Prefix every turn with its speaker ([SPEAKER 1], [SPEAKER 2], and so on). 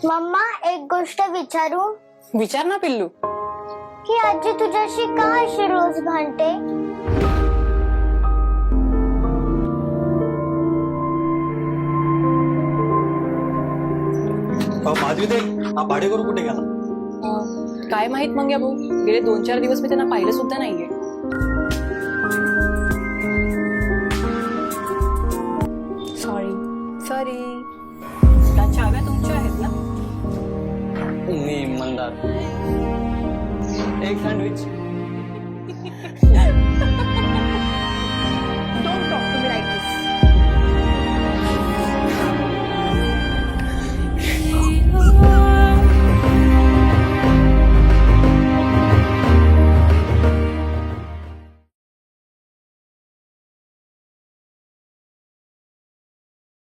[SPEAKER 1] Mamma, एक गोष्ट विचारू?
[SPEAKER 2] विचार ना पिल्लू.
[SPEAKER 1] की आजी तुझ्याशी का अशी रोज भांडते?
[SPEAKER 3] माधवी दे हा भाडेकरू कुठे गेला?
[SPEAKER 2] काय माहित मंग्या भाऊ, गेले 2-4 दिवस मी त्यांना पाहिलं सुद्धा नाहीये.